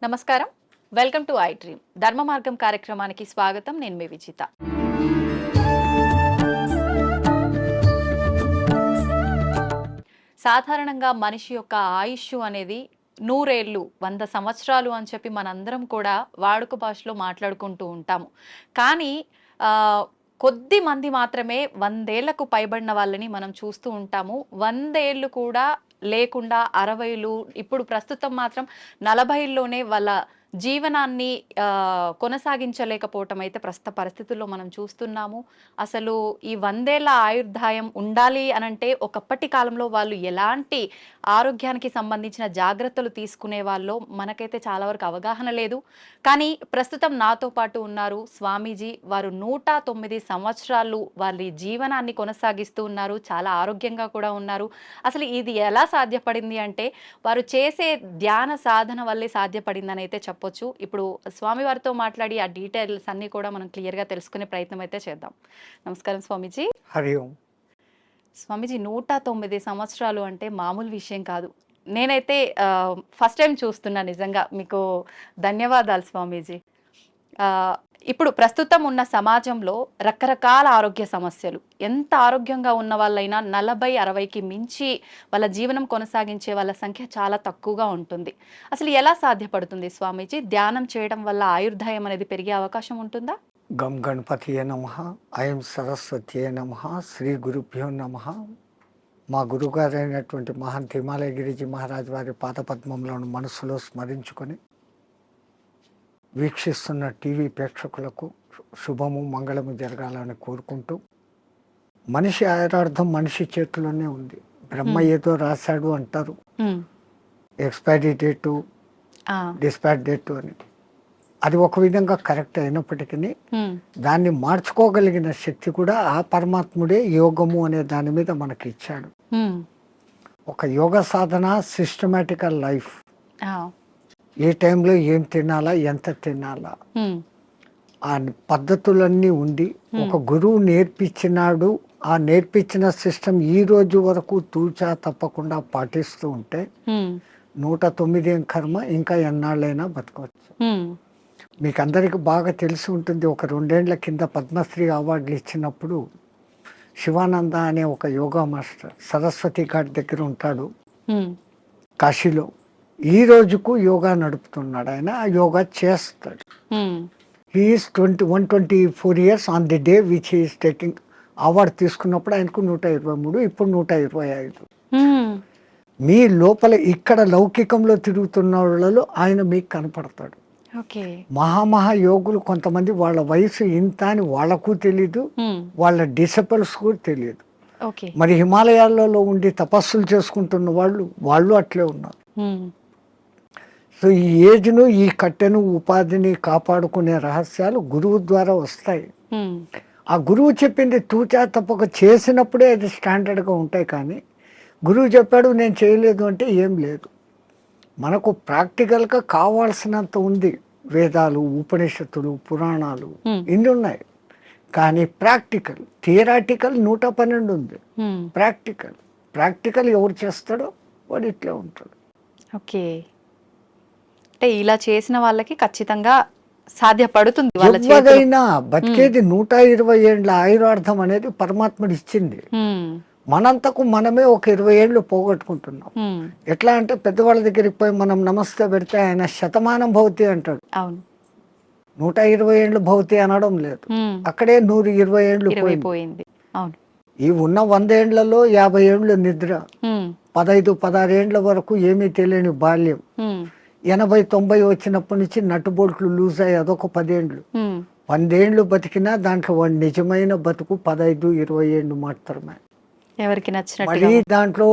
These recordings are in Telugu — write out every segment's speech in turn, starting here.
నమస్కారం. Welcome to I dream. ధర్మ మార్గం కార్యక్రమానికి స్వాగతం. నేను మీ విజిత. సాధారణంగా మనిషి యొక్క ఆయుష్ అనేది 100 ఏళ్ళు 100 సంవత్సరాలు అని చెప్పి మనందరం కూడా వాడుక భాషలో మాట్లాడుకుంటూ ఉంటాము. కానీ కొద్ది మంది మాత్రమే 100 ఏళ్లకు పైబడిన వాళ్ళని మనం చూస్తూ ఉంటాము. 100 ఏళ్ళు కూడా లేకుండా 60లు, ఇప్పుడు ప్రస్తుతం మాత్రం 40లోనే వాళ్ళ జీవనాన్ని కొనసాగించలేకపోవటం అయితే ప్రస్తుత పరిస్థితుల్లో మనం చూస్తున్నాము. అసలు ఈ 100 ఏళ్ల ఆయుర్దాయం ఉండాలి అనంటే ఒకప్పటి కాలంలో వాళ్ళు ఎలాంటి ఆరోగ్యానికి సంబంధించిన జాగ్రత్తలు తీసుకునే వాళ్ళో మనకైతే చాలా వరకు అవగాహన లేదు. కానీ ప్రస్తుతం నాతో పాటు ఉన్నారు స్వామీజీ. వారు 109 సంవత్సరాలు వాళ్ళ జీవనాన్ని కొనసాగిస్తూ ఉన్నారు. చాలా ఆరోగ్యంగా కూడా ఉన్నారు. అసలు ఇది ఎలా సాధ్యపడింది అంటే వారు చేసే ధ్యాన సాధన వల్లే సాధ్యపడిందని అయితే చెప్పొచ్చు. ఇప్పుడు స్వామి వారితో మాట్లాడి ఆ డీటెయిల్స్ అన్ని కూడా మనం క్లియర్గా తెలుసుకునే ప్రయత్నం అయితే చేద్దాం. నమస్కారం స్వామీజీ. హరి ఓం. స్వామీజీ 109 సంవత్సరాలు అంటే మామూలు విషయం కాదు. నేనైతే ఫస్ట్ టైం చూస్తున్నా. నిజంగా మీకు ధన్యవాదాలు స్వామీజీ. ఇప్పుడు ప్రస్తుతం ఉన్న సమాజంలో రకరకాల ఆరోగ్య సమస్యలు, ఎంత ఆరోగ్యంగా ఉన్న వాళ్ళైనా 40-60కి మించి వాళ్ళ జీవనం కొనసాగించే వాళ్ళ సంఖ్య చాలా తక్కువగా ఉంటుంది. అసలు ఎలా సాధ్యపడుతుంది స్వామీజీ? ధ్యానం చేయడం వల్ల ఆయుర్దాయం అనేది పెరిగే అవకాశం ఉంటుందా? గం గణపతియే నమః, ఐం సరస్వతియే నమః, శ్రీ గురుభ్యో నమః. మా గురుగారైనటువంటి మహంత్ హిమాలయ గిరిజీ మహారాజ్ వారి పాదపద్మంలోని మనసులో స్మరించుకొని వీక్షిస్తున్న టీవీ ప్రేక్షకులకు శుభము మంగళము జరగాలని కోరుకుంటూ, మనిషి ఆయురార్థం మనిషి చేతిలోనే ఉంది. బ్రహ్మ ఏదో రాశాడు అంటారు, ఎక్స్పైరీ డేటు, డిస్పాచ్ డేటు అని. అది ఒక విధంగా కరెక్ట్ అయినప్పటికీ దాన్ని మార్చుకోగలిగిన శక్తి కూడా ఆ పరమాత్ముడే యోగము అనే దాని మీద మనకి ఇచ్చాడు. ఒక యోగ సాధన, సిస్టమేటికల్ లైఫ్, ఏ టైంలో ఏం తినాలా, ఎంత తినాలా, ఆ పద్ధతులన్నీ ఉండి ఒక గురువు నేర్పించినాడు. ఆ నేర్పించిన సిస్టమ్ ఈ రోజు వరకు తూచా తప్పకుండా పాటిస్తూ ఉంటే 109 కర్మ ఇంకా ఎన్నాళ్ళైనా బతకవచ్చు. మీకు అందరికి బాగా తెలిసి ఉంటుంది, ఒక 2 ఏళ్ల కింద పద్మశ్రీ అవార్డులు ఇచ్చినప్పుడు శివానంద అనే ఒక యోగా మాస్టర్ సరస్వతి ఘాట్ దగ్గర ఉంటాడు కాశీలో. ఈ రోజుకు యోగా నడుపుతున్నాడు ఆయన. ఆ యోగా చేస్తాడు. He's 124 years on the day which he's taking award. తీసుకున్నప్పుడు ఆయనకు 123, ఇప్పుడు 125. మీ లోపల ఇక్కడ లౌకికంలో తిరుగుతున్న వాళ్ళలో ఆయన మీకు కనపడతాడు. మహామహా యోగులు కొంతమంది వాళ్ళ వయసు ఇంత అని వాళ్ళకు తెలీదు, వాళ్ళ డిసైపుల్స్ కూడా తెలియదు. మరి హిమాలయాలలో ఉండి తపస్సులు చేసుకుంటున్న వాళ్ళు అట్లే ఉన్నారు. సో ఈ ఏజ్ను, ఈ కట్టెను, ఉపాధిని కాపాడుకునే రహస్యాలు గురువు ద్వారా వస్తాయి. ఆ గురువు చెప్పింది తూచా తప్పక చేసినప్పుడే అది స్టాండర్డ్గా ఉంటాయి. కానీ గురువు చెప్పాడు నేను చేయలేదు అంటే ఏం లేదు. మనకు ప్రాక్టికల్గా కావాల్సినంత ఉంది. వేదాలు, ఉపనిషత్తులు, పురాణాలు ఇన్ని ఉన్నాయి. కానీ ప్రాక్టికల్, థియరాటికల్ 112 ఉంది. ప్రాక్టికల్ ఎవరు చేస్తాడో వాడు ఇట్లా ఉంటాడు. ఓకే, అంటే ఇలా చేసిన వాళ్ళకి ఖచ్చితంగా సాధ్యపడుతుంది. ఎవరైనా బతికేది 120 ఏళ్ళ ఆయురార్థం అనేది పరమాత్ముడు ఇచ్చింది. మనంతకు మనమే ఒక 20 ఏళ్ళు పోగొట్టుకుంటున్నాం. ఎట్లా అంటే పెద్దవాళ్ళ దగ్గరికి పోయి మనం నమస్తే పెడితే ఆయన శతమానం భవతి అంటాడు. 120 ఏళ్ళు భవతి అనడం లేదు. అక్కడే 120 ఏళ్ళు పోయింది. ఈ ఉన్న 100 ఏళ్లలో 50 ఏళ్ళు నిద్ర, 15-16 ఏళ్ల వరకు ఏమీ తెలియని బాల్యం, 80-90 వచ్చినప్పటి నుంచి నట్టుబోట్లు లూజ్ అయ్యి అదొక 10 ఏళ్ళు. 100 ఏళ్ళు బతికినా దాంట్లో వాడి నిజమైన బతుకు 15-20 ఏళ్ళు మాత్రమే. ఎవరికి నచ్చినట్టు మళ్ళీ దాంట్లో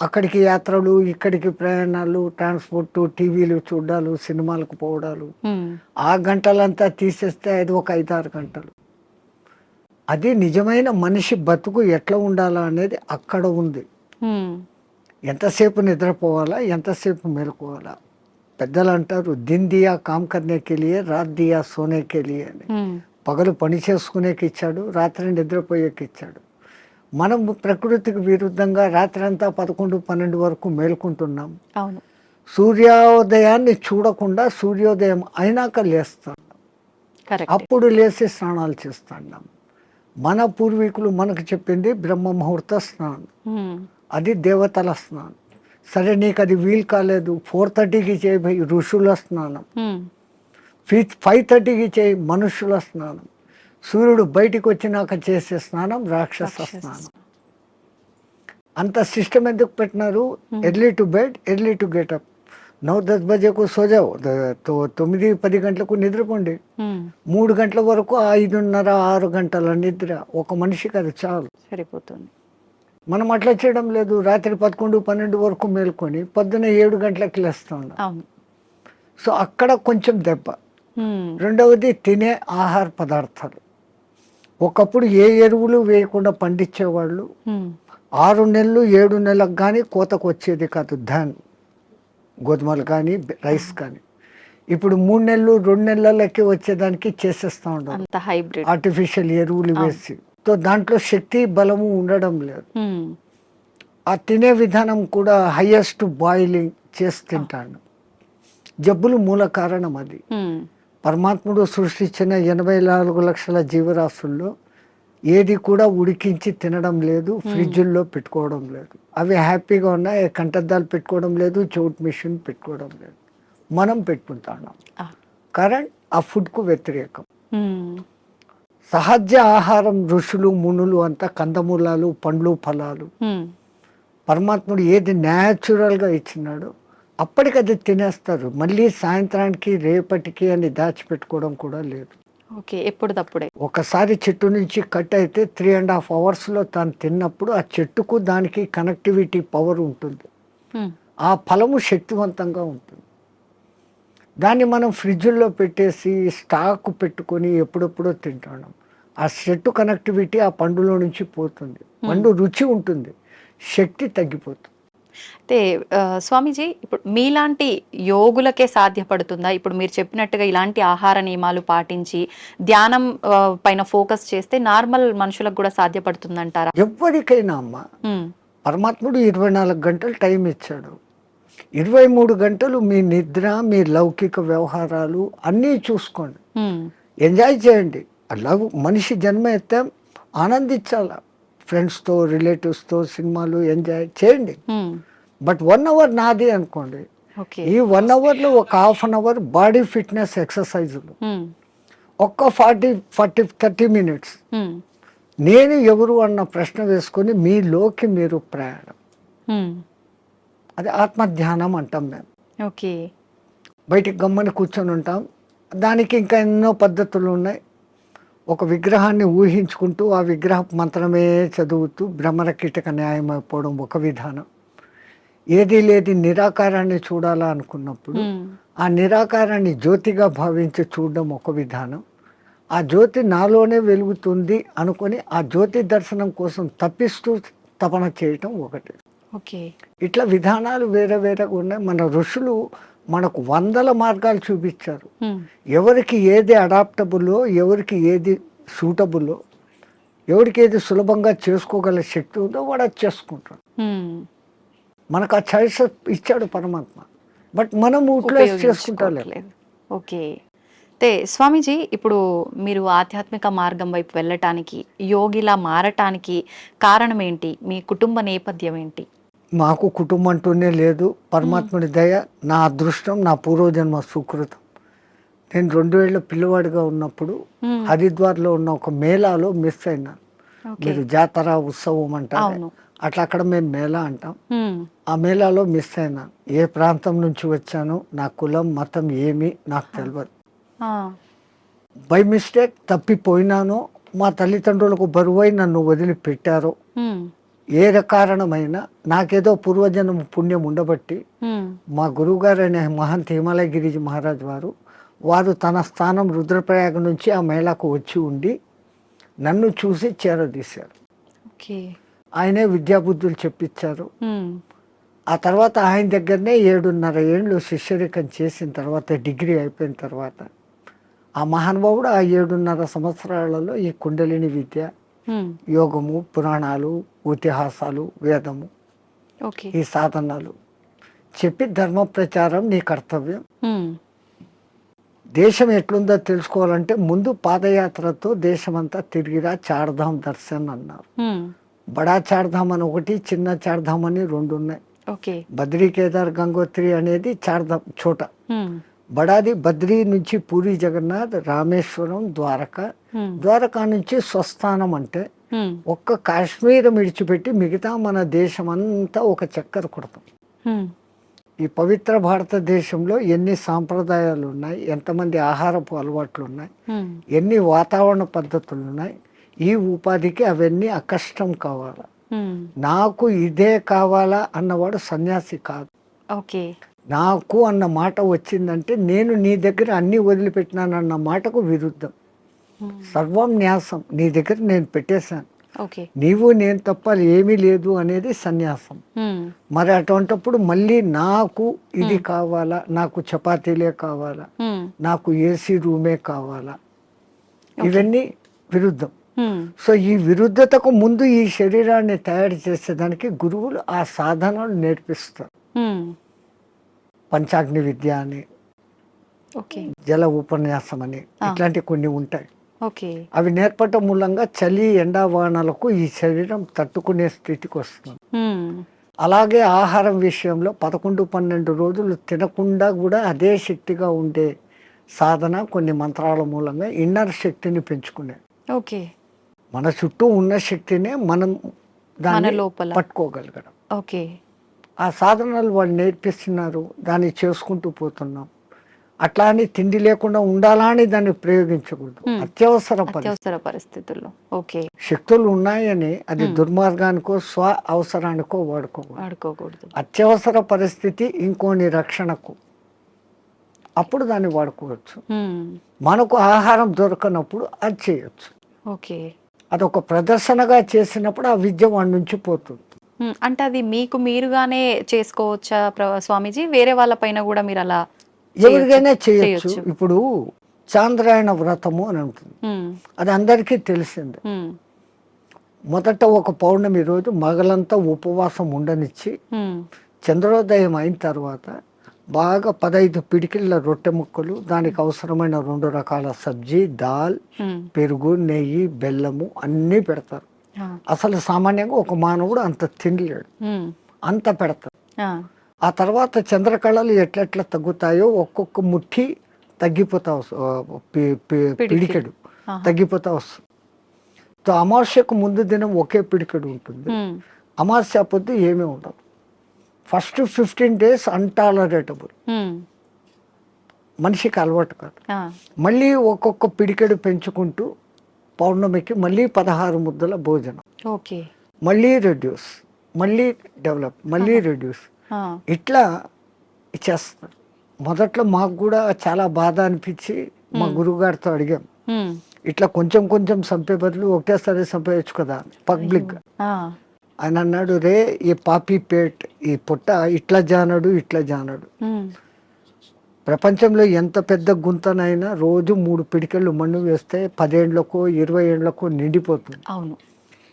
అక్కడికి యాత్రలు, ఇక్కడికి ప్రయాణాలు, ట్రాన్స్పోర్ట్, టీవీలు చూడాలు, సినిమాలకు పోవడాలు, ఆ గంటలంతా తీసేస్తే అది ఒక 5-6 గంటలు. అది నిజమైన మనిషి బతుకు ఎట్లా ఉండాలా అనేది అక్కడ ఉంది. ఎంతసేపు నిద్రపోవాలా, ఎంతసేపు మేలుకోవాలా. పెద్దలు అంటారు దిన్ దియా కామ్ కర్నేకి లియే, రాత్ దియా సోనేకి లియే అని. పగలు పని చేసుకునేకి ఇచ్చాడు, రాత్రి నిద్రపోయేకి ఇచ్చాడు. మనం ప్రకృతికి విరుద్ధంగా రాత్రి అంతా 11-12 వరకు మేలుకుంటున్నాం. సూర్యోదయాన్ని చూడకుండా సూర్యోదయం అయినాక లేస్తాం. కరెక్ట్. అప్పుడు లేచి స్నానాలు చేస్తాం. మన పూర్వీకులు మనకు చెప్పింది బ్రహ్మ ముహూర్త స్నానం, అది దేవతల స్నానం. సరే నీకు అది వీలు కాలేదు, 4:30కి చేయి ఋషుల స్నానం, 5:30కి చేయి మనుషుల స్నానం. సూర్యుడు బయటికి వచ్చినాక చేసే స్నానం రాక్షస స్నానం. అంత సిస్టమ్ ఎందుకు పెట్టినారు? Early to bed, early to get up. 9-10 బజేకు సోజావు, 9-10 గంటలకు నిద్రపోండి. 3 గంటల వరకు 5:30-6 గంటల నిద్ర ఒక మనిషికి అది చాలు, సరిపోతుంది. మనం అట్లా చేయడం లేదు. రాత్రి 11-12 వరకు మేల్కొని పొద్దున్న 7 గంటలకు లేస్తా ఉన్నాం. సో అక్కడ కొంచెం దెబ్బ. రెండవది తినే ఆహార పదార్థాలు. ఒకప్పుడు ఏ ఎరువులు వేయకుండా పండించేవాళ్ళు. 6 నెలలు 7 నెలలకు కానీ కోతకు వచ్చేది కాదు ధాన్యం, గోధుమలు కానీ రైస్ కానీ. ఇప్పుడు 3 నెలలు 2 నెలలకి వచ్చేదానికి చేసేస్తా ఉంటాం ఆర్టిఫిషియల్ ఎరువులు వేసి. సో దాంట్లో శక్తి బలము ఉండడం లేదు. ఆ తినే విధానం కూడా హైయెస్ట్ బాయిలింగ్ చేసి తింటాను. జబ్బులు మూల కారణం అది. పరమాత్ముడు సృష్టించిన 84 లక్షల జీవరాశుల్లో ఏది కూడా ఉడికించి తినడం లేదు, ఫ్రిడ్జుల్లో పెట్టుకోవడం లేదు. అవి హ్యాపీగా ఉన్నాయి, కంటద్దాలు పెట్టుకోవడం లేదు, చోట్ మిషన్ పెట్టుకోవడం లేదు. మనం పెట్టుకుంటున్నాం. కరెంట్ ఆ ఫుడ్కు వ్యతిరేకం. సహజ ఆహారం ఋషులు మునులు అంతా కందమూలాలు, పండ్లు, ఫలాలు. పరమాత్ముడు ఏది న్యాచురల్గా ఇచ్చినాడో అప్పటికది తినేస్తారు. మళ్ళీ సాయంత్రానికి రేపటికి అని దాచిపెట్టుకోవడం కూడా లేదు. ఓకే, ఎప్పుడు తప్పుడే. ఒకసారి చెట్టు నుంచి కట్ అయితే 3.5 అవర్స్లో తాను తిన్నప్పుడు ఆ చెట్టుకు దానికి కనెక్టివిటీ పవర్ ఉంటుంది. ఆ ఫలము శక్తివంతంగా ఉంటుంది. దాన్ని మనం ఫ్రిడ్జ్లో పెట్టేసి స్టాక్ పెట్టుకొని ఎప్పుడెప్పుడో తింటాం. ఆ చెట్టు కనెక్టివిటీ ఆ పండులో నుంచి పోతుంది. పండు రుచి ఉంటుంది, శక్తి తగ్గిపోతుంది. అయితే స్వామీజీ, ఇప్పుడు మీలాంటి యోగులకే సాధ్యపడుతుందా? ఇప్పుడు మీరు చెప్పినట్టుగా ఇలాంటి ఆహార నియమాలు పాటించి ధ్యానం పైన ఫోకస్ చేస్తే నార్మల్ మనుషులకు కూడా సాధ్యపడుతుందంటారా? ఎవరికైనా అమ్మ, పరమాత్ముడు 24 గంటలు టైం ఇచ్చాడు. 23 గంటలు మీ నిద్ర, మీ లౌకిక వ్యవహారాలు అన్నీ చూసుకోండి, ఎంజాయ్ చేయండి. అలా మనిషి జన్మ ఎత్తే ఆనందించాల. ఫ్రెండ్స్తో, రిలేటివ్స్తో సినిమాలు ఎంజాయ్ చేయండి. బట్ 1 అవర్ నాది అనుకోండి. ఈ 1 అవర్లో ఒక 1/2 అవర్ బాడీ ఫిట్నెస్ ఎక్సర్సైజులు, ఒక్క 40-30 మినిట్స్ నేను ఎవరు అన్న ప్రశ్న వేసుకొని మీలోకి మీరు ప్రయాణం. అది ఆత్మధ్యానం అంటాం మేము. ఓకే, బయటికి గమ్మని కూర్చొని ఉంటాం. దానికి ఇంకా ఎన్నో పద్ధతులు ఉన్నాయి. ఒక విగ్రహాన్ని ఊహించుకుంటూ ఆ విగ్రహ మంత్రమే చదువుతూ భ్రమర కీటక న్యాయం అయిపోవడం ఒక విధానం. ఏది లేది నిరాకారాన్ని చూడాలా అనుకున్నప్పుడు ఆ నిరాకారాన్ని జ్యోతిగా భావించి చూడడం ఒక విధానం. ఆ జ్యోతి నాలోనే వెలుగుతుంది అనుకొని ఆ జ్యోతి దర్శనం కోసం తప్పిస్తూ తపన చేయటం ఒకటి. ఓకే, ఇట్లా విధానాలు వేరే వేరేగా ఉన్నాయి. మన ఋషులు మనకు 100 మార్గాలు చూపించారు. ఎవరికి ఏది అడాప్టబుల్లో, ఎవరికి ఏది సూటబుల్లో, ఎవరికి ఏది సులభంగా చేసుకోగల శక్తి ఉందో వాడు అది చేసుకుంటాడు. మనకు ఆ చాయిస్ ఇచ్చాడు పరమాత్మ. బట్ మనం యూటిలైజ్ చేసుకుంటలేదు. ఓకే, అయితే స్వామీజీ, ఇప్పుడు మీరు ఆధ్యాత్మిక మార్గం వైపు వెళ్ళటానికి, యోగిలా మారటానికి కారణం ఏంటి? మీ కుటుంబ నేపథ్యం ఏంటి? మాకు కుటుంబం అంటూనే లేదు. పరమాత్ముడి దయ, నా అదృష్టం, నా పూర్వజన్మ సుకృతం. నేను 2 ఏళ్ల పిల్లవాడిగా ఉన్నప్పుడు హరిద్వార్లో ఉన్న ఒక మేళాలో మిస్ అయినాను. మీరు జాతర ఉత్సవం అంటారు, అట్లా అక్కడ మేము మేళా అంటాం. ఆ మేళాలో మిస్ అయినాను. ఏ ప్రాంతం నుంచి వచ్చానో, నా కులం మతం ఏమి నాకు తెలియదు. బై మిస్టేక్ తప్పిపోయినానో, మా తల్లిదండ్రులకు బరువై నన్ను వదిలిపెట్టారో, ఏ కారణమైనా నాకేదో పూర్వజన్మ పుణ్యం ఉండబట్టి మా గురువు గారు అయిన మహంత్ హిమాలయ గిరిజీ మహారాజ్ వారు తన స్థానం రుద్రప్రయాగ నుంచి ఆ మేళాకు వచ్చి ఉండి నన్ను చూసి చేరదీశారు. ఆయనే విద్యాబుద్ధులు చెప్పించారు. ఆ తర్వాత ఆయన దగ్గరనే 7.5 ఏళ్ళు శిష్యరికం చేసిన తర్వాత, డిగ్రీ అయిపోయిన తర్వాత ఆ మహానుభావుడు ఆ 7.5 సంవత్సరాలలో ఈ కుండలిని విద్య, యోగము, పురాణాలు, ఇతిహాసాలు, వేదము, ఈ సాధనలు చెప్పి ధర్మ ప్రచారం నీ కర్తవ్యం. ఉమ్, దేశం ఎట్లుందో తెలుసుకోవాలంటే ముందు పాదయాత్రతో దేశమంతా తిరిగిరా, చార్ధామ్ దర్శన్ అన్నారు. ఉమ్, బడా చార్ధామ్ అని ఒకటి, చిన్న చార్ధామ్ అని రెండు ఉన్నాయి. ఓకే. బద్రీ, కేదార్, గంగోత్రి అనేది చార్ధామ్ చోట. ఉమ్, బడాది బద్రీ నుంచి పూరి జగన్నాథ్, రామేశ్వరం, ద్వారకా. ఉమ్, ద్వారకా నుంచి స్వస్థానం అంటే ఉమ్, ఒక్క కాశ్మీర్ విడిచిపెట్టి మిగతా మన దేశం అంతా ఒక చక్కర కొడతాం. ఉమ్, ఈ పవిత్ర భారతదేశంలో ఎన్ని సాంప్రదాయాలు ఉన్నాయి, ఎంతమంది ఆహారపు అలవాట్లు ఉన్నాయి, ఉమ్, ఎన్ని వాతావరణ పద్ధతులు ఉన్నాయి. ఈ ఉపాధికి అవన్నీ అకష్టం కావాలా. ఉమ్, నాకు ఇదే కావాలా అన్నవాడు సన్యాసి కాదు. ఓకే. నాకు అన్న మాట వచ్చిందంటే నేను నీ దగ్గర అన్నీ వదిలిపెట్టినానన్న మాటకు విరుద్ధం. ఉమ్, సర్వం న్యాసం, నీ దగ్గర నేను పెట్టేశాను, ఓకే. నీవు నేను తప్ప ఏమీ లేదు అనేది సన్యాసం. ఉమ్, మరి అటువంటిప్పుడు మళ్ళీ నాకు ఇది కావాలా, నాకు చపాతీలే కావాలా, ఉమ్, నాకు ఏసీ రూమే కావాలా, ఇవన్నీ విరుద్ధం. ఉమ్, సో ఈ విరుద్ధతకు ముందు ఈ శరీరాన్ని తయారు చేసేదానికి గురువులు ఆ సాధనలు నేర్పిస్తారు. ఉమ్, పంచాగ్ని విద్య అని, ఓకే. జల ఉపన్యాసం అని, ఇట్లాంటి కొన్ని ఉంటాయి. ఓకే. అవి నేర్పటం మూలంగా చలి, ఎండా, వానలకు ఈ శరీరం తట్టుకునే స్థితికి వస్తుంది. ఉమ్, అలాగే ఆహారం విషయంలో 11-12 రోజులు తినకుండా కూడా అదే శక్తిగా ఉండే సాధన కొన్ని మంత్రాల మూలంగా ఇన్నర్ శక్తిని పెంచుకునే. ఓకే. మన చుట్టూ ఉన్న శక్తినే మనం మన దాన్ని లోపల. పట్టుకోగలగడం. ఓకే. ఆ సాధనలు వాళ్ళు నేర్పిస్తున్నారు, దాన్ని చేసుకుంటూ పోతున్నాం. అట్లా అని తిండి లేకుండా ఉండాలా అని దాన్ని ప్రయోగించకూడదు. అత్యవసర అత్యవసర పరిస్థితుల్లో. ఓకే. శక్తులు ఉన్నాయని అది దుర్మార్గానికో స్వ అవసరానికో వాడుకోకూడదు. అత్యవసర పరిస్థితి ఇంకోని రక్షణకు, అప్పుడు దాన్ని వాడుకోవచ్చు. ఉమ్, మనకు ఆహారం దొరకనప్పుడు అది చేయొచ్చు. ఓకే. అదొక ప్రదర్శనగా చేసినప్పుడు ఆ విద్య వాడి నుంచి పోతుంది. ఉమ్, అంటే అది మీకు మీరుగానే చేసుకోవచ్చా స్వామీజీ? వేరే వాళ్ళ పైన కూడా మీరు అలా ఎవరికైనా చేయొచ్చు. ఇప్పుడు చాంద్రాయణ వ్రతము అని ఉంటుంది, ఉమ్, అది అందరికీ తెలిసిందే. ఉమ్, మొదట ఒక పౌర్ణమి రోజు మగలంతా ఉపవాసం ఉండనిచ్చి ఉమ్, చంద్రోదయం అయిన తర్వాత బాగా 15 పిడికిళ్ళ రొట్టె ముక్కలు, దానికి అవసరమైన 2 రకాల సబ్జీ, దాల్, ఉమ్, పెరుగు, నెయ్యి, బెల్లము అన్నీ పెడతారు. ఆ, అసలు సామాన్యంగా ఒక మానవుడు అంత తినలేడు, ఉమ్, అంత పెడతారు. ఆ, ఆ తర్వాత చంద్రకళలు ఎట్లెట్లా తగ్గుతాయో ఒక్కొక్క ముఠి తగ్గిపోతా పిడికెడు ఆహా. తగ్గిపోతా వస్తుంది. సో అమావాస్యకు ముందు దినం ఒకే పిడికెడు ఉంటుంది, ఉమ్, అమావాస్య పొద్దు ఏమీ ఉండదు. ఫస్ట్ 15 days అన్టాలరేటబుల్, ఉమ్, మనిషికి అలవాటు కాదు. ఆ, మళ్ళీ ఒక్కొక్క పిడికెడు పెంచుకుంటూ పౌర్ణమికి మళ్ళీ 16 ముద్దల భోజనం, ఓకే. మళ్ళీ రెడ్యూస్, మళ్ళీ డెవలప్, మళ్ళీ రెడ్యూస్, ఆ, ఇట్లా ఇచ్చేస్తారు. మొదట్లో మాకు కూడా చాలా బాధ అనిపించి మా గురువుగారితో అడిగాం, ఉమ్, ఇట్లా కొంచెం కొంచెం చంపే బదులు ఒకటేసారి చంపేయచ్చు కదా పబ్లిక్. ఆ, ఆయన అన్నాడు, రే ఈ పాపీ పేట్, ఈ పుట్ట ఇట్లా జానడు ఇట్లా జానడు. ఉమ్, ప్రపంచంలో ఎంత పెద్ద గుంతనైనా రోజు 3 పిడికెళ్ళు మన్ను వేస్తే 10 ఏళ్లకో 20 ఏళ్లకో నిండిపోతుంది. అవును.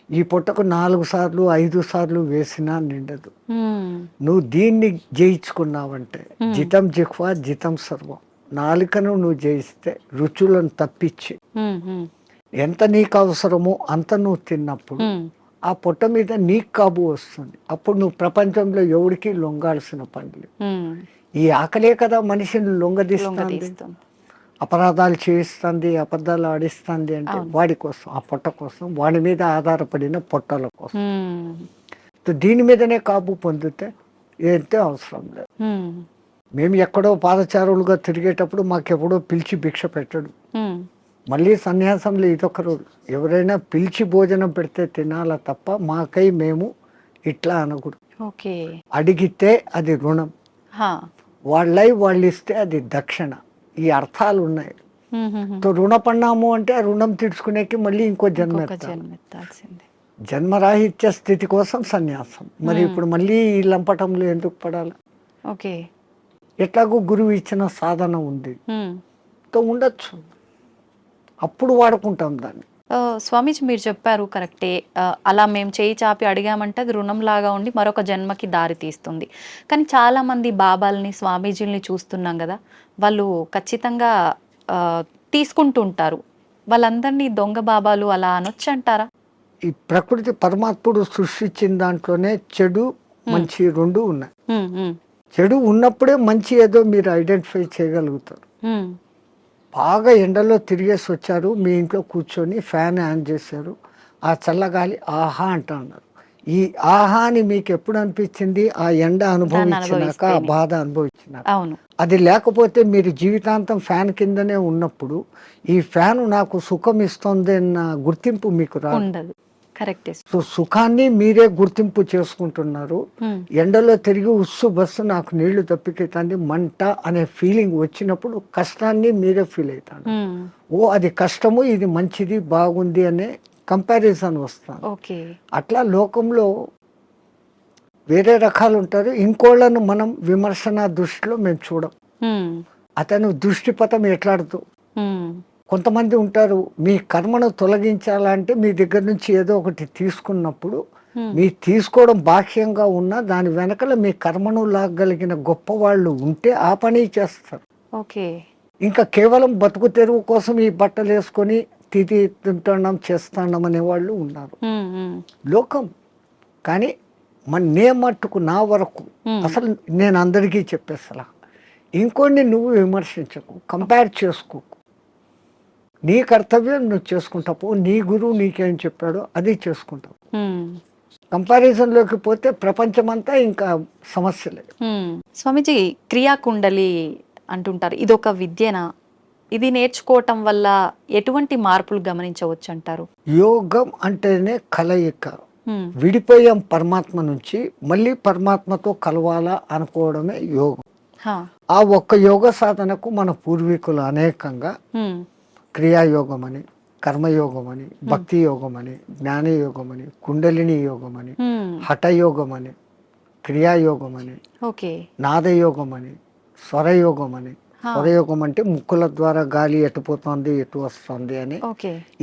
ఈ పుట్టకు 4 సార్లు 5 సార్లు వేసినా నిండదు. ఉమ్, నువ్వు దీన్ని జయించుకున్నావంటే జితం జిహ్వ జితం సర్వం, నాలుకను నువ్వు జయిస్తే రుచులను తప్పించి ఉమ్, ఉమ్, ఎంత నీకు అవసరమో అంత నువ్వు తిన్నప్పుడు ఉమ్, ఆ పొట్ట మీద నీకు కాబు వస్తుంది. అప్పుడు నువ్వు ప్రపంచంలో ఎవరికి లొంగాల్సిన పనులు. ఉమ్, ఈ ఆకలే కదా మనిషిని లొంగదీస్తుంది, లొంగదీస్తుంది. అపరాధాలు చేయిస్తుంది, అబద్ధాలు ఆడిస్తుంది. అంటే వాడి కోసం, ఆ పొట్ట కోసం, వాడి మీద ఆధారపడిన పొట్టల కోసం. ఉమ్, దీని మీదనే కాబు పొందితే ఏంటే అవసరం లేదు. ఉమ్, మేము ఎక్కడో పాదచారులుగా తిరిగేటప్పుడు మాకెప్పుడో పిలిచి భిక్ష పెట్టడు. ఉమ్, మళ్ళీ సన్యాసంలో ఇదొక రోజు, ఎవరైనా పిలిచి భోజనం పెడితే తినాలా తప్ప మాకై మేము ఇట్లా అనకూడదు. ఓకే. అడిగితే అది రుణం, హా. వాళ్ళై వాళ్ళు ఇస్తే అది దక్షిణ. ఈ అర్థాలు ఉన్నాయి. ఉమ్, ఉమ్, ఉమ్. తో రుణపడినాము అంటే ఆ రుణం తీర్చుకునేకి మళ్ళీ ఇంకో జన్మ ఇంకొక ఎత్తాలి. జన్మ ఎత్తాల్సిందే. జన్మరాహిత్య స్థితి కోసం సన్యాసం. మరి ఇప్పుడు మళ్ళీ ఈ లంపటంలో ఎందుకు పడాలి? ఓకే. ఎట్లాగో గురువు ఇచ్చిన సాధన ఉంది, ఉమ్, తో ఉండొచ్చు, అప్పుడు వాడుకుంటాం దాన్ని. స్వామీజీ మీరు చెప్పారు కరెక్టే. అలా మేము చేయి చాపి అడిగామంటే అది రుణంలాగా ఉండి మరొక జన్మకి దారి తీస్తుంది. కానీ చాలామంది బాబాల్ని, స్వామీజీలని చూస్తున్నాం కదా! వాళ్ళు ఖచ్చితంగా తీసుకుంటూ ఉంటారు. వాళ్ళందరినీ దొంగ బాబాలు అలా అనొచ్చంటారా? ఈ ప్రకృతి పరమాత్ముడు సృష్టించిన దాంట్లోనే చెడు మంచి రెండు ఉన్నాయి. హ్మ్. హ్మ్. చెడు ఉన్నప్పుడే మంచి ఏదో మీరు ఐడెంటిఫై చేయగలుగుతారు. హ్మ్. బాగా ఎండలో తిరిగేసి వచ్చారు, మీ ఇంట్లో కూర్చొని ఫ్యాన్ ఆన్ చేశారు, ఆ చల్లగాలి ఆహా అంటున్నారు. ఈ ఆహా అని మీకు ఎప్పుడు అనిపించింది? ఆ ఎండ అనుభవించినాక, ఆ బాధ అనుభవించినాక. అవును. అది లేకపోతే మీరు జీవితాంతం ఫ్యాన్ కిందనే ఉన్నప్పుడు ఈ ఫ్యాన్ నాకు సుఖం ఇస్తుంది అన్న గుర్తింపు మీకు రాదు. ఉండదు. కరెక్టే. సో సుఖాన్ని మీరే గుర్తింపు చేసుకుంటున్నారు. ఎండలో తిరిగి ఉస్సు బస్సు నాకు నీళ్లు తప్పికెత్తంది మంట అనే ఫీలింగ్ వచ్చినప్పుడు కష్టాన్ని మీరే ఫీల్ అవుతాడు. ఓ అది కష్టము, ఇది మంచిది, బాగుంది అనే కంపారిజన్ వస్తాను. ఓకే. అట్లా లోకంలో వేరే రకాలు ఉంటారు. ఇంకోళ్ళను మనం విమర్శన దృష్టిలో మేము చూడం. అతను దృష్టిపథం ఎట్లాడుతూ కొంతమంది ఉంటారు, మీ కర్మను తొలగించాలంటే మీ దగ్గర నుంచి ఏదో ఒకటి తీసుకున్నప్పుడు మీ తీసుకోవడం బాహ్యంగా ఉన్నా దాని వెనకల మీ కర్మను లాగలిగిన గొప్ప వాళ్ళు ఉంటే ఆ పని చేస్తారు. ఓకే. ఇంకా కేవలం బతుకు తెరువు కోసం ఈ బట్టలు వేసుకొని తిది తింటున్నాం చేస్తున్నాం అనే వాళ్ళు ఉన్నారు లోకం. కానీ నే మట్టుకు నా వరకు అసలు నేను అందరికీ చెప్పేస్తా, ఇంకొన్ని నువ్వు విమర్శించకు, కంపేర్ చేసుకోకు. నీ కర్తవ్యం నువ్వు చేసుకుంటావు, నీ గురువు నీకేం చెప్పాడో అది చేసుకుంటావు. కంపారిజన్లోకి పోతే ప్రపంచమంతా ఇంకా సమస్యలే. స్వామీజీ, క్రియాకుండలి అంటుంటారు, ఇది ఒక విద్యనా? ఇది నేర్చుకోవటం వల్ల ఎటువంటి మార్పులు గమనించవచ్చు అంటారు? యోగం అంటేనే కలయిక. విడిపోయాం పరమాత్మ నుంచి, మళ్ళీ పరమాత్మతో కలవాలా అనుకోవడమే యోగం. ఆ ఒక్క యోగ సాధనకు మన పూర్వీకులు అనేకంగా క్రియాయోగం అని, కర్మయోగం అని, భక్తి యోగం అని, జ్ఞానయోగం అని, కుండలిని యోగం అని, హఠయోగం అని, క్రియాయోగం అని, నాదయోగం అని, స్వరయోగం అని. స్వరయోగం అంటే ముక్కుల ద్వారా గాలి ఎటుపోతుంది ఎటు వస్తుంది అని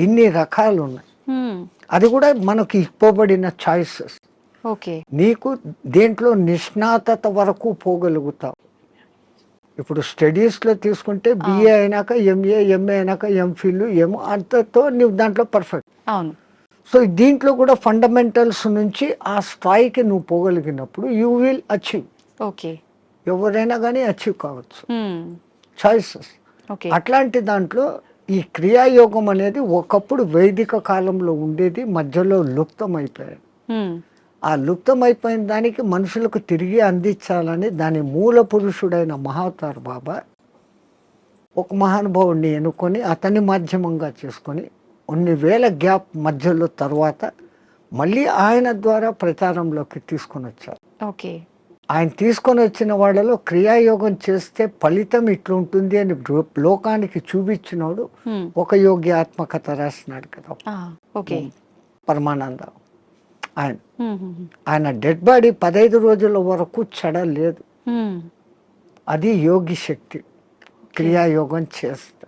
ఇన్ని రకాలు ఉన్నాయి. అది కూడా మనకు ఇవ్వబడిన చాయిసెస్. నీకు దేంట్లో నిష్ణాతత వరకు పోగలుగుతావు. ఇప్పుడు స్టడీస్లో తీసుకుంటే బిఏ అయినాక ఎంఏ, ఎంఏ అయినాక ఎంఫిల్, ఏమో అంతతో నువ్వు దాంట్లో పర్ఫెక్ట్. అవును. సో దీంట్లో కూడా ఫండమెంటల్స్ నుంచి ఆ స్థాయికి నువ్వు పోగలిగినప్పుడు యూ విల్ అచీవ్. ఓకే. ఎవరైనా కానీ అచీవ్ కావచ్చు. చాయిసెస్. అట్లాంటి దాంట్లో ఈ క్రియాయోగం అనేది ఒకప్పుడు వైదిక కాలంలో ఉండేది, మధ్యలో లుప్తం అయిపోయాయి. ఆ లుప్తమైపోయిన దానికి మనుషులకు తిరిగి అందించాలని దాని మూల పురుషుడైన మహావతార్ బాబా ఒక మహానుభావుడిని ఎన్నుకొని అతన్ని మాధ్యమంగా చేసుకొని కొన్ని వేల గ్యాప్ మధ్యలో తర్వాత మళ్ళీ ఆయన ద్వారా ప్రచారంలోకి తీసుకొని వచ్చారు. ఓకే. ఆయన తీసుకొని వచ్చిన వాళ్ళలో క్రియాయోగం చేస్తే ఫలితం ఇట్లుంటుంది అని లోకానికి చూపించినోడు ఒక యోగి ఆత్మకథ రాసినాడు కదా, పరమానంద. ఆయన డెడ్ బాడీ 15 రోజుల వరకు చెడలేదు. అది యోగి శక్తి. క్రియాయోగం చేస్తే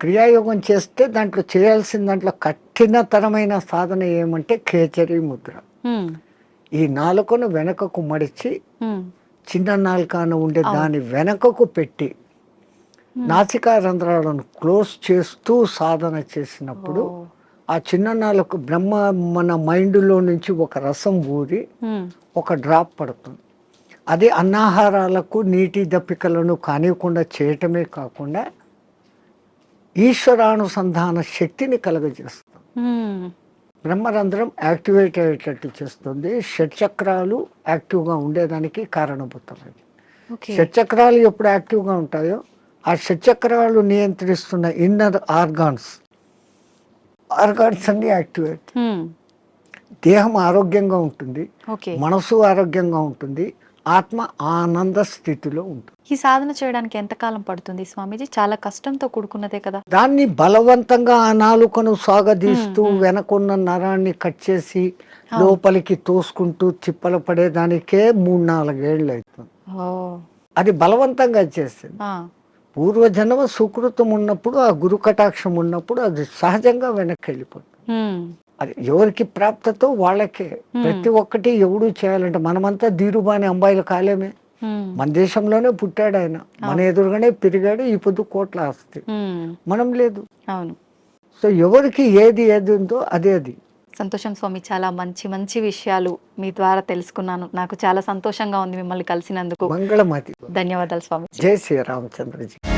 క్రియాయోగం చేస్తే దాంట్లో చేయాల్సిన దాంట్లో కఠినతరమైన సాధన ఏమంటే ఖేచరీ ముద్ర. ఈ నాలుకను వెనకకు మడిచి చిన్న నాలుకను ఉండే దాని వెనకకు పెట్టి నాసికా రంధ్రాలను క్లోజ్ చేస్తూ సాధన చేసినప్పుడు ఆ చిన్న నాలుక బ్రహ్మ మన మైండ్లో నుంచి ఒక రసం ఊరి ఒక డ్రాప్ పడుతుంది. అది అన్నాహారాలకు నీటి దప్పికలను కానివ్వకుండా చేయటమే కాకుండా ఈశ్వరానుసంధాన శక్తిని కలగజేస్తుంది. బ్రహ్మరంధ్రం యాక్టివేట్ అయ్యేటట్టు చేస్తుంది. షట్చక్రాలు యాక్టివ్గా ఉండేదానికి కారణభూతమైంది. షట్చక్రాలు ఎప్పుడు యాక్టివ్గా ఉంటాయో ఆ షట్చక్రాలు నియంత్రిస్తున్న ఇన్నర్ ఆర్గాన్స్ అన్ని యాక్టివేట్. దేహం ఆరోగ్యంగా ఉంటుంది, మనసు ఆరోగ్యంగా ఉంటుంది, ఆత్మ ఆనంద స్థితిలో ఉంటుంది. ఈ సాధన చేయడానికి ఎంత కాలం పడుతుంది స్వామీజీ? చాలా కష్టంతో కూడుకున్నదే కదా. దాన్ని బలవంతంగా ఆ నాలుకను సాగదీస్తూ వెనకున్న నరాన్ని కట్ చేసి లోపలికి తోసుకుంటూ తిప్పలు పడేదానికే 3-4 ఏళ్ళు అవుతుంది. అది బలవంతంగా చేసింది. పూర్వజన్మ సుకృతం ఉన్నప్పుడు, ఆ గురు కటాక్షం ఉన్నప్పుడు అది సహజంగా వెనక్కి వెళ్ళిపోతుంది. అది ఎవరికి ప్రాప్తతో వాళ్ళకే. ప్రతి ఒక్కటి ఎవడు చేయాలంటే, మనమంతా ధీరుబాని అంబాయిలు కాలేమే. మన దేశంలోనే పుట్టాడు ఆయన, మన ఎదురుగానే పెరిగాడు, ఈ పొద్దు కోట్ల ఆస్తి. మనం లేదు. అవును. సో ఎవరికి ఏది ఉందో అదే అది. సంతోషం స్వామి, చాలా మంచి మంచి విషయాలు మీ ద్వారా తెలుసుకున్నాను. నాకు చాలా సంతోషంగా ఉంది మిమ్మల్ని కలిసినందుకు. మంగళమతి. ధన్యవాదాలు స్వామి. జై శ్రీరామచంద్రజీ.